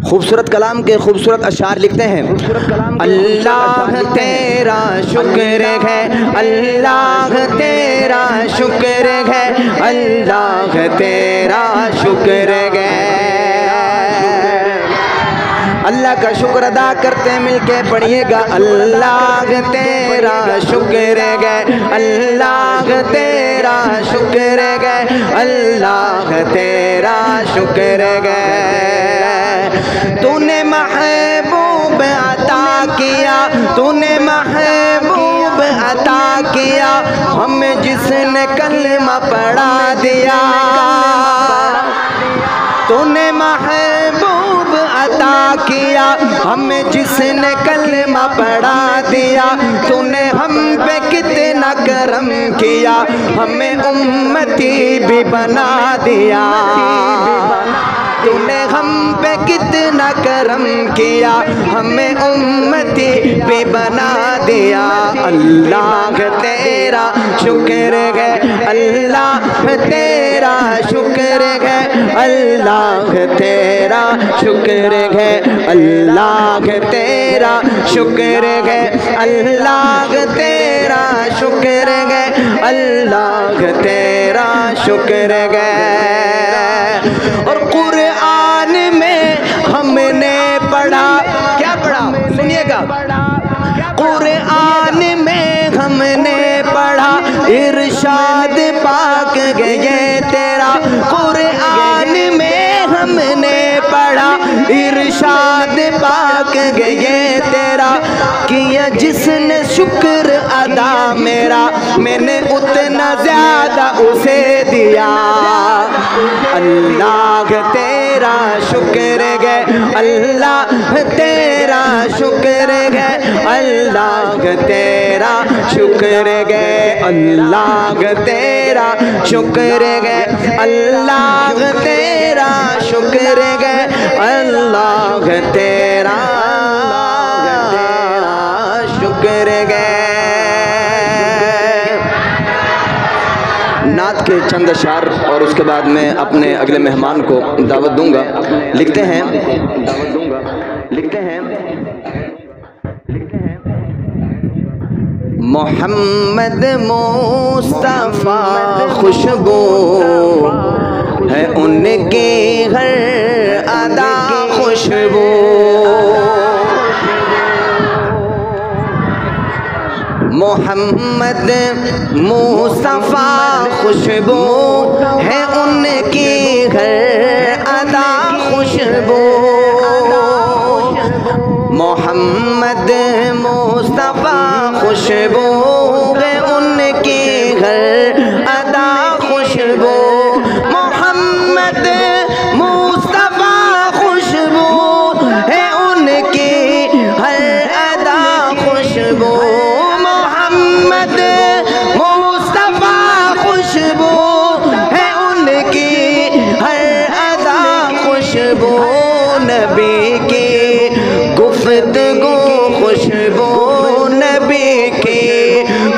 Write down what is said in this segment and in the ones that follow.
खूबसूरत कलाम के खूबसूरत अशार लिखते हैं। अल्लाह तेरा शुक्र है, अल्लाह तेरा शुक्र है, अल्लाह तेरा शुक्र है। अल्लाह का शुक्र अदा करते मिलके पढ़िएगा। अल्लाह तेरा शुक्र है, अल्लाह तेरा शुक्र है, अल्लाह तेरा शुक्र है। तूने महबूब अता किया, तूने महबूब अता किया, हमें जिसने कलमा पढ़ा दिया। तूने महबूब अता किया, हमें जिसने कलमा पढ़ा दिया। तूने हम पे कितना करम किया, हमें उम्मती भी बना दिया। तूने हम पे कितना करम किया, हमें उम्मती भी बना दिया। अल्लाह तेरा शुक्र है, अल्लाह तेरा शुक्र है, अल्लाह तेरा शुक्र है, अल्लाह तेरा शुक्र है, अल्लाह तेरा शुक्र है, अल्लाह तेरा शुक्र है। और कुरान में हमने पढ़ा, क्या पढ़ा सुनिएगा। कुरान में हमने पढ़ा, इरशाद पाक गए तेरा। कुरान में हमने पढ़ा, इरशाद पाक गए तेरा। किया जिसने शुक्र अदा मेरा, मैंने उतना ज्यादा उसे दिया। अल्लाह तेरा शुक्र है, अल्लाह तेरा शुक्र है, अल्लाह तेरा शुक्र है, अल्लाह तेरा शुक्र है, अल्लाह तेरा शुक्र है, अल्लाह तेरा शुक्र है। नात के चंद अशार और उसके बाद मैं अपने अगले मेहमान को दावत दूंगा। लिखते हैं मोहम्मद मुस्तफा खुशबू है उनके हर अदा खुशबू। मोहम्मद मुस्तफा खुशबू है उनकी हर अदा खुशबू। मोहम्मद मुस्तफा खुशबू है उनकी हर अदा खुशबू। मोहम्मद मुस्तफा खुशबू है उनकी हर अदा खुशबू। मोहम्मद मुस्तफा खुशबू है उनकी हर अदा खुशबू। नबी की गुफ्तगू खुशबू, नबी की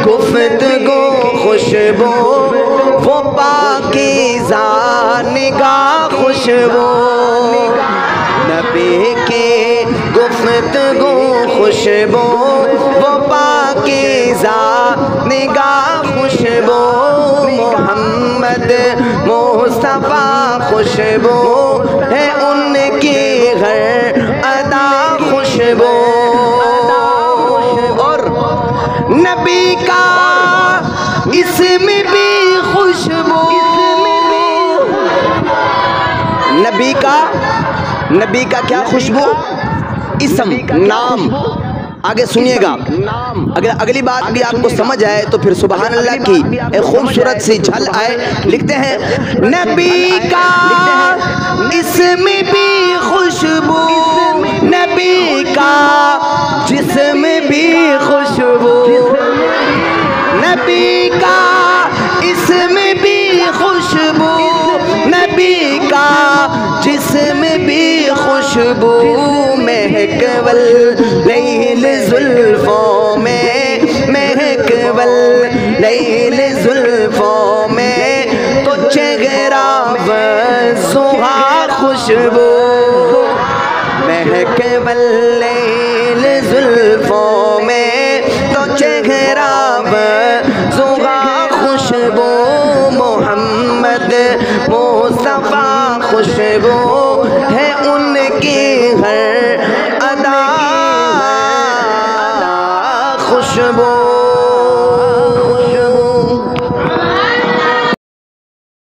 गुफ्तगू खुशबू, वो पाकीज़ा निगाह खुशबू। नबी की गुफ्तगू खुशबू, वो पाकीज़ा निगाह खुशबू। मोहम्मद मुस्तफा खुशबू है उनकी हर अदा खुशबू। और नबी का इसमें भी खुशबू, नबी का क्या खुशबू, इसम नाम। आगे सुनिएगा, अगर अगली बात भी आपको समझ आए तो फिर सुभान अल्लाह की एक खूबसूरत सी झल आए। लिखते हैं नबी का इसमें भी खुशबू, नबी का जिसमें भी खुशबू, नबी का इसमें भी खुशबू, नबी का जिसमें भी खुशबू। महकवल लैल जुल्फों में, महकवल लैल जुल्फों में, तो चेहरा व सुहा खुशबू। महके वल्लैल जुल्फों में तो चेहरा ज़ुगा खुशबू मोहम्मद मुस्तफ़ा खुशबू है उनकी हर अदा खुशबू